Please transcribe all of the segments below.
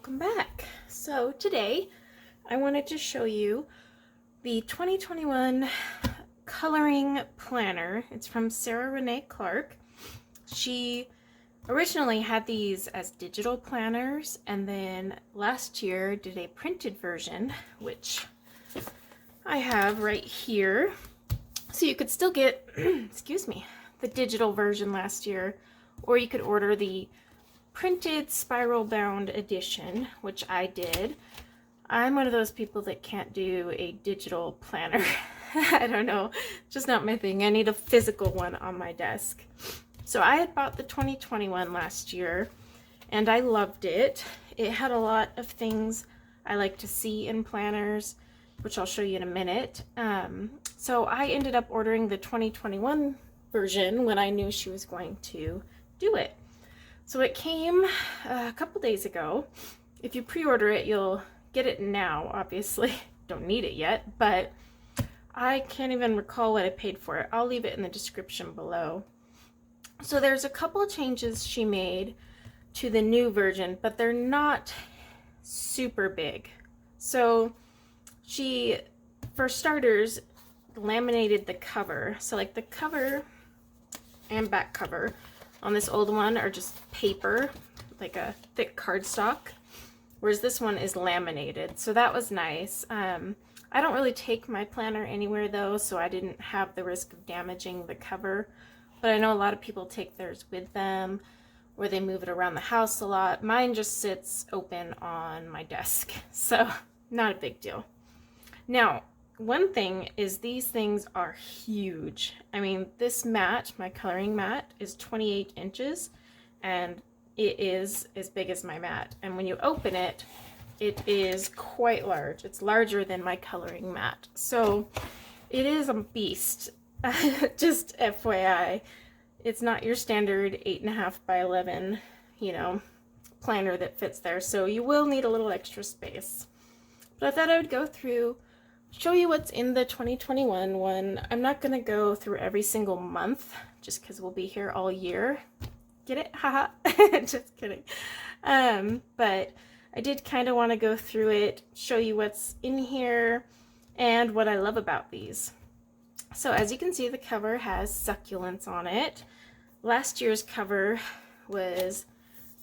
welcome back. So today I wanted to show you the 2021 coloring planner. It's from Sarah Renae Clark. She originally had these as digital planners and then last year did a printed version, which I have right here. So you could still get, excuse me, the digital version last year, or you could order the printed spiral bound edition, which I did. I'm one of those people that can't do a digital planner. I don't know, just not my thing. I need a physical one on my desk. So I had bought the 2021 last year and I loved it. It had a lot of things I like to see in planners, which I'll show you in a minute. So I ended up ordering the 2021 version when I knew she was going to do it. So it came a couple days ago. If you pre-order it, you'll get it now, obviously. Don't need it yet, but I can't even recall what I paid for it. I'll leave it in the description below. So there's a couple of changes she made to the new version, but they're not super big. So she, for starters, laminated the cover. So like the cover and back cover on this old one are just paper, like a thick cardstock, whereas this one is laminated. So that was nice. I don't really take my planner anywhere though, so I didn't have the risk of damaging the cover. But I know a lot of people take theirs with them, or they move it around the house a lot. Mine just sits open on my desk, so not a big deal. Now, one thing is these things are huge. I mean, this mat, my coloring mat, is 28 inches and it is as big as my mat. And when you open it, it is quite large. It's larger than my coloring mat. So it is a beast. Just FYI, it's not your standard 8.5 by 11, planner that fits there. So you will need a little extra space. But I thought I would go through, show you what's in the 2021 one. I'm not going to go through every single month just because we'll be here all year. Get it? Haha. Just kidding. But I did kind of want to go through it, show you what's in here and what I love about these. So as you can see, the cover has succulents on it. Last year's cover was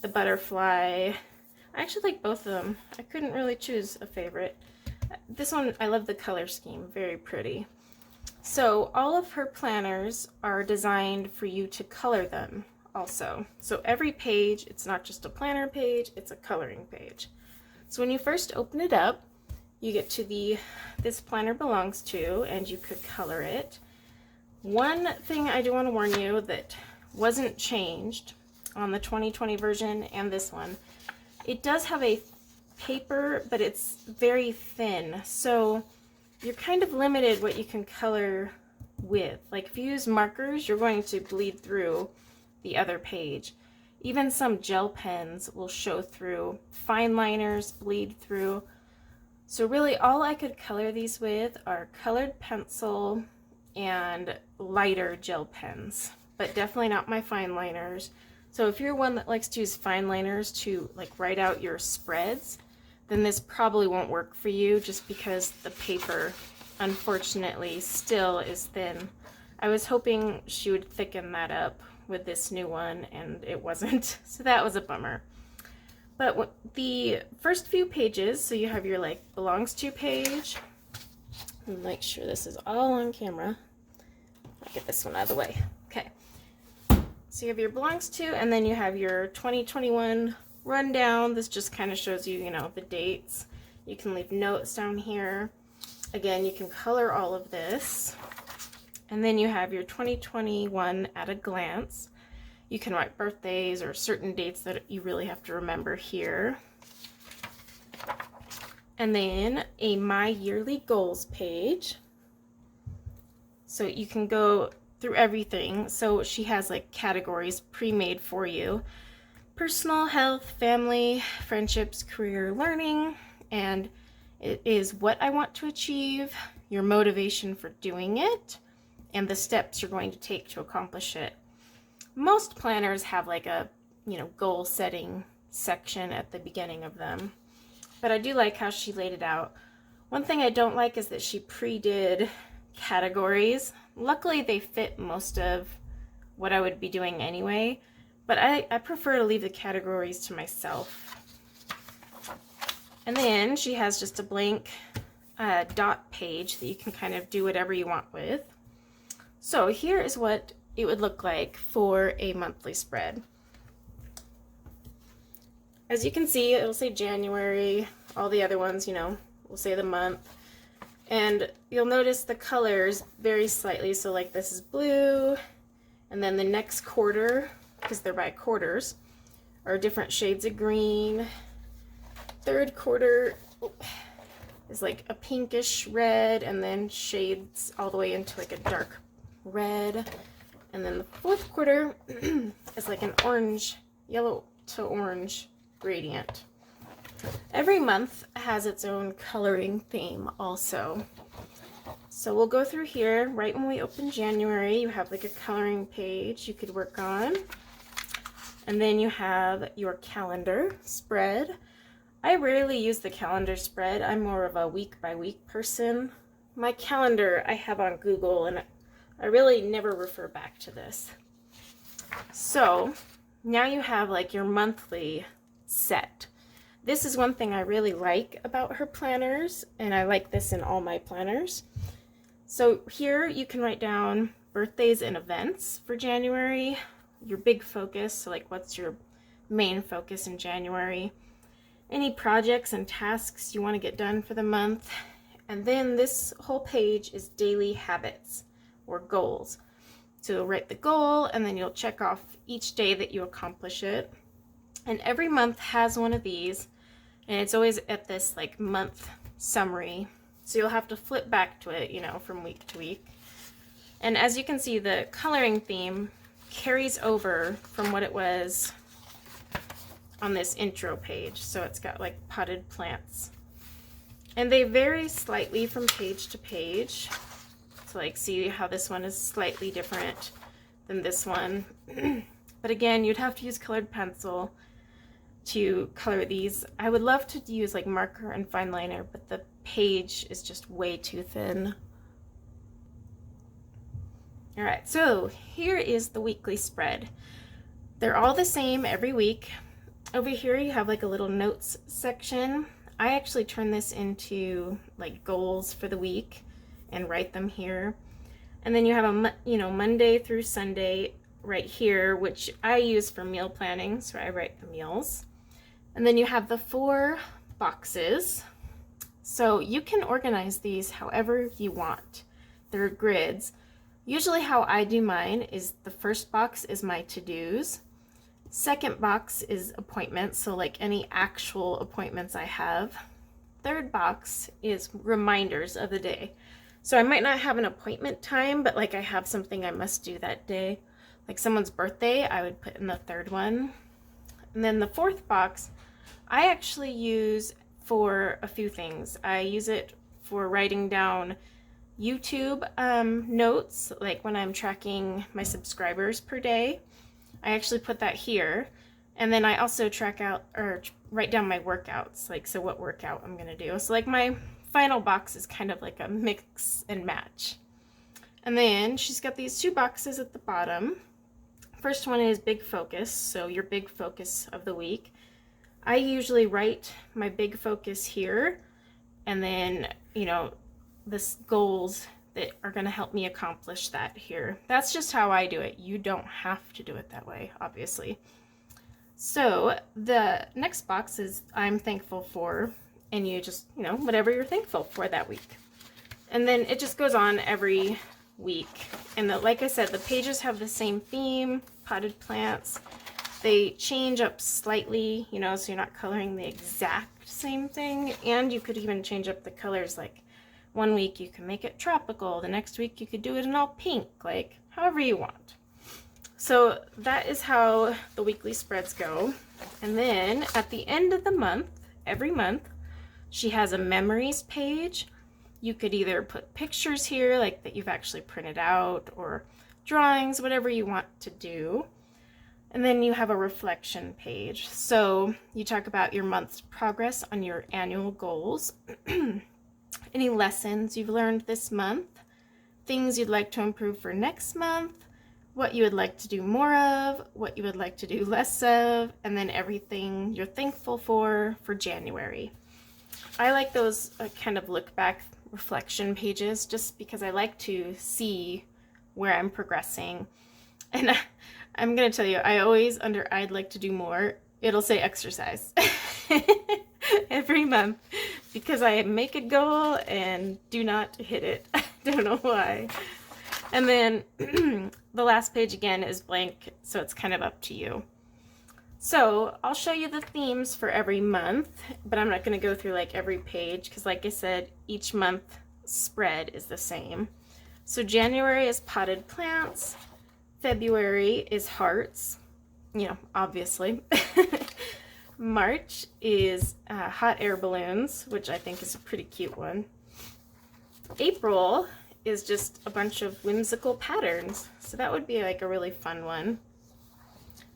the butterfly. I actually like both of them. I couldn't really choose a favorite. This one, I love the color scheme, very pretty. So all of her planners are designed for you to color them also. So every page, it's not just a planner page, it's a coloring page. So when you first open it up, you get to this planner belongs to, and you could color it. One thing I do want to warn you that wasn't changed on the 2020 version and this one, it does have a paper, but it's very thin, so you're kind of limited what you can color with. Like if you use markers, you're going to bleed through the other page. Even some gel pens will show through. Fine liners bleed through. So really all I could color these with are colored pencil and lighter gel pens, but definitely not my fine liners. So if you're one that likes to use fine liners to like write out your spreads, then this probably won't work for you just because the paper, unfortunately, still is thin. I was hoping she would thicken that up with this new one, and it wasn't, so that was a bummer. But the first few pages, so you have your like belongs to page. Make sure this is all on camera. I'll get this one out of the way. Okay. So you have your belongs to, and then you have your 2021 rundown. This just kind of shows you, the dates. You can leave notes down here. Again, you can color all of this. And then you have your 2021 at a glance. You can write birthdays or certain dates that you really have to remember here. And then a My Yearly Goals page. So you can go through everything. So she has like categories pre-made for you. Personal, health, family, friendships, career, learning. And it is what I want to achieve, your motivation for doing it, and the steps you're going to take to accomplish it. Most planners have like a, goal setting section at the beginning of them. But I do like how she laid it out. One thing I don't like is that she pre-did categories. Luckily, they fit most of what I would be doing anyway, but I prefer to leave the categories to myself. And then she has just a blank dot page that you can kind of do whatever you want with. So here is what it would look like for a monthly spread. As you can see, it'll say January, all the other ones, you know, will say the month. And you'll notice the colors vary slightly. So like this is blue, and then the next quarter, because they're by quarters, are different shades of green. Third quarter is like a pinkish red, and then shades all the way into like a dark red. And then the fourth quarter is like an orange, yellow to orange gradient. Every month has its own coloring theme also. So we'll go through here. Right when we open January, you have like a coloring page you could work on. And then you have your calendar spread. I rarely use the calendar spread. I'm more of a week by week person. My calendar I have on Google, and I really never refer back to this. So now you have like your monthly set. This is one thing I really like about her planners, and I like this in all my planners. So here you can write down birthdays and events for January, your big focus, so like what's your main focus in January, any projects and tasks you want to get done for the month, and then this whole page is daily habits or goals. So you'll write the goal, and then you'll check off each day that you accomplish it. And every month has one of these, and it's always at this like month summary. So you'll have to flip back to it, you know, from week to week. And as you can see, the coloring theme carries over from what it was on this intro page. So it's got like potted plants. And they vary slightly from page to page. So like see how this one is slightly different than this one. But again, you'd have to use colored pencil to color these. I would love to use like marker and fine liner, but the page is just way too thin. All right, so here is the weekly spread. They're all the same every week. Over here you have like a little notes section. I actually turn this into like goals for the week and write them here. And then you have a Monday through Sunday right here, which I use for meal planning, so I write the meals. And then you have the 4 boxes. So you can organize these however you want. They're grids. Usually how I do mine is the first box is my to-dos. Second box is appointments, so like any actual appointments I have. Third box is reminders of the day. So I might not have an appointment time, but like I have something I must do that day. Like someone's birthday, I would put in the third one. And then the fourth box, I actually use for a few things. I use it for writing down YouTube notes, like when I'm tracking my subscribers per day. I actually put that here. And then I also track out or write down my workouts, like so what workout I'm gonna do. So like my final box is kind of like a mix and match. And then she's got these 2 boxes at the bottom. First one is big focus, so your big focus of the week. I usually write my big focus here, and then, you know, the goals that are going to help me accomplish that here. That's just how I do it. You don't have to do it that way, obviously. So the next box is I'm thankful for, and you just, you know, whatever you're thankful for that week. And then it just goes on every week. And like I said, the pages have the same theme, potted plants. They change up slightly, you know, so you're not coloring the exact same thing. And you could even change up the colors, like one week you can make it tropical, the next week you could do it in all pink, like however you want. So that is how the weekly spreads go. And then at the end of the month, every month, she has a memories page. You could either put pictures here, like that you've actually printed out, or drawings, whatever you want to do. And then you have a reflection page. So you talk about your month's progress on your annual goals, any lessons you've learned this month, things you'd like to improve for next month, what you would like to do more of, what you would like to do less of, and then everything you're thankful for January. I like those kind of look back reflection pages just because I like to see where I'm progressing. And I'm going to tell you, I always under I'd like to do more, it'll say exercise every month because I make a goal and do not hit it. I don't know why. And then the last page again is blank, so it's kind of up to you. So I'll show you the themes for every month, but I'm not going to go through like every page because like I said, each month spread is the same. So January is potted plants, February is hearts, you know, obviously. March is hot air balloons, which I think is a pretty cute one. April is just a bunch of whimsical patterns, so that would be like a really fun one.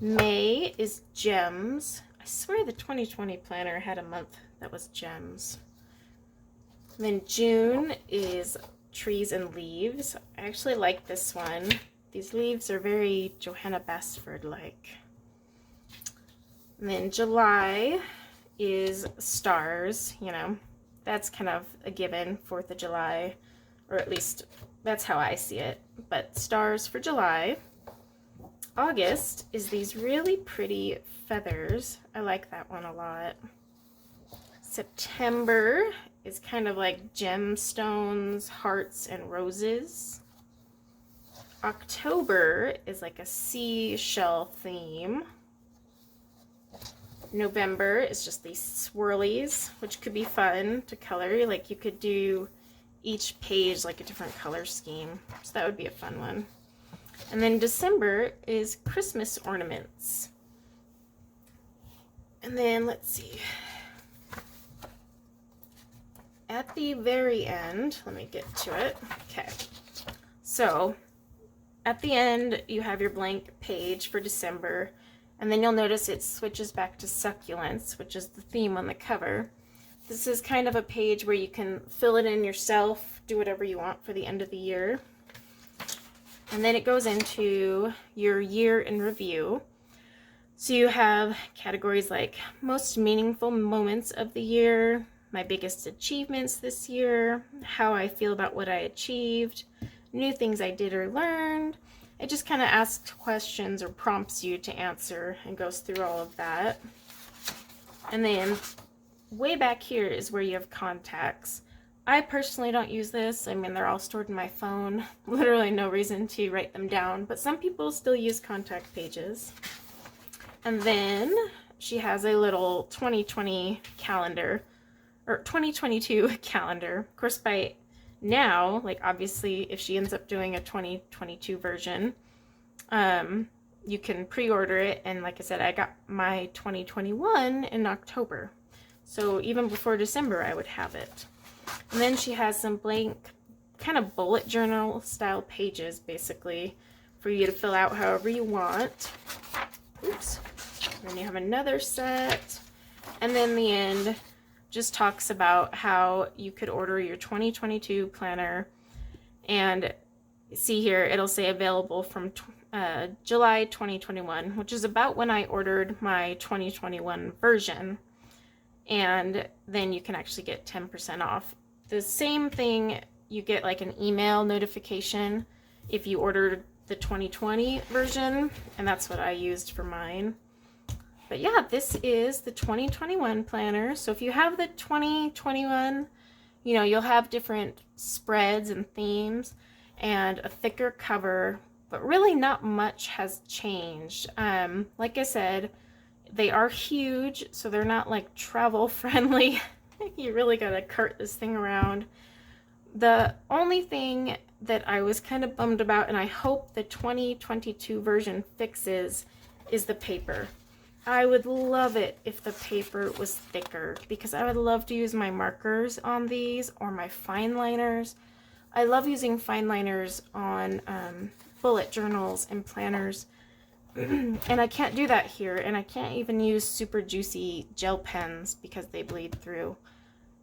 May is gems. I swear the 2020 planner had a month that was gems. And then June is trees and leaves. I actually like this one. These leaves are very Johanna Basford-like. And then July is stars, you know. That's kind of a given, 4th of July, or at least that's how I see it. But stars for July. August is these really pretty feathers. I like that one a lot. September is kind of like gemstones, hearts, and roses. October is like a seashell theme. November is just these swirlies, which could be fun to color. Like you could do each page like a different color scheme. So that would be a fun one. And then December is Christmas ornaments. And then let's see. At the very end, let me get to it. Okay. So at the end, you have your blank page for December. And then you'll notice it switches back to succulents, which is the theme on the cover. This is kind of a page where you can fill it in yourself, do whatever you want for the end of the year. And then it goes into your year in review. So you have categories like most meaningful moments of the year, my biggest achievements this year, how I feel about what I achieved, new things I did or learned. It just kind of asks questions or prompts you to answer and goes through all of that. And then way back here is where you have contacts. I personally don't use this. I mean, they're all stored in my phone. Literally no reason to write them down, but some people still use contact pages. And then she has a little 2020 calendar, or 2022 calendar. Of course, by now, like obviously if she ends up doing a 2022 version, you can pre-order it. And like I said, I got my 2021 in October. So even before December, I would have it. And then she has some blank kind of bullet journal style pages basically for you to fill out however you want. Oops. And then you have another set. And then the end just talks about how you could order your 2022 planner. And see here, it'll say available from July 2021, which is about when I ordered my 2021 version. And then you can actually get 10% off. The same thing, you get like an email notification if you ordered the 2020 version, and that's what I used for mine. But yeah, this is the 2021 planner. So if you have the 2021, you know, you'll have different spreads and themes and a thicker cover, but really not much has changed. Like I said, they are huge, so they're not like travel friendly. You really gotta cart this thing around. The only thing that I was kind of bummed about, and I hope the 2022 version fixes, is the paper. I would love it if the paper was thicker, because I would love to use my markers on these or my fine liners. I love using fine liners on bullet journals and planners And I can't do that here, and I can't even use super juicy gel pens because they bleed through.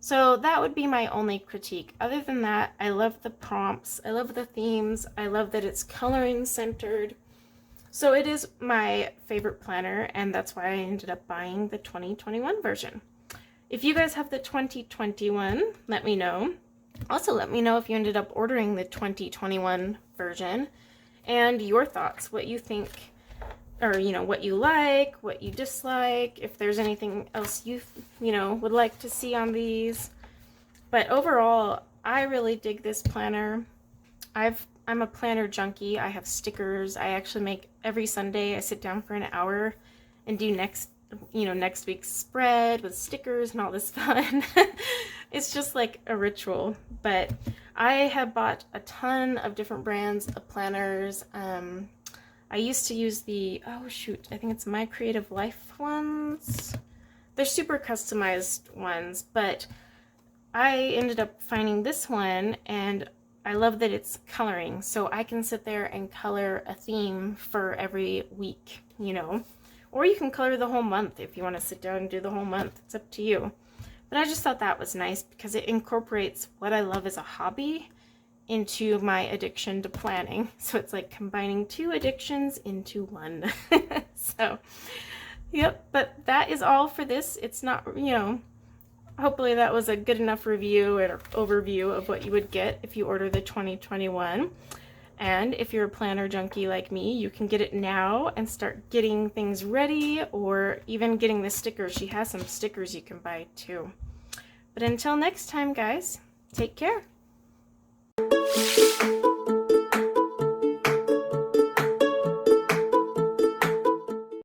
So that would be my only critique. Other than that, I love the prompts, I love the themes, I love that it's coloring centered. So it is my favorite planner, and that's why I ended up buying the 2021 version. If you guys have the 2021, let me know. Also, let me know if you ended up ordering the 2021 version and your thoughts, what you think, or what you like, what you dislike, if there's anything else you would like to see on these. But overall, I really dig this planner. I'm a planner junkie. I have stickers. I actually make every Sunday. I sit down for an hour and do next week's spread with stickers and all this fun. It's just like a ritual. But I have bought a ton of different brands of planners. I used to use the, I think it's My Creative Life ones. They're super customized ones, but I ended up finding this one, and I love that it's coloring, so I can sit there and color a theme for every week, or you can color the whole month if you want to sit down and do the whole month. It's up to you. But I just thought that was nice because it incorporates what I love as a hobby into my addiction to planning. So it's like combining two addictions into one. So, yep, but that is all for this. It's not, hopefully that was a good enough review or overview of what you would get if you order the 2021. And if you're a planner junkie like me, you can get it now and start getting things ready, or even getting the stickers. She has some stickers you can buy too. But until next time, guys, take care.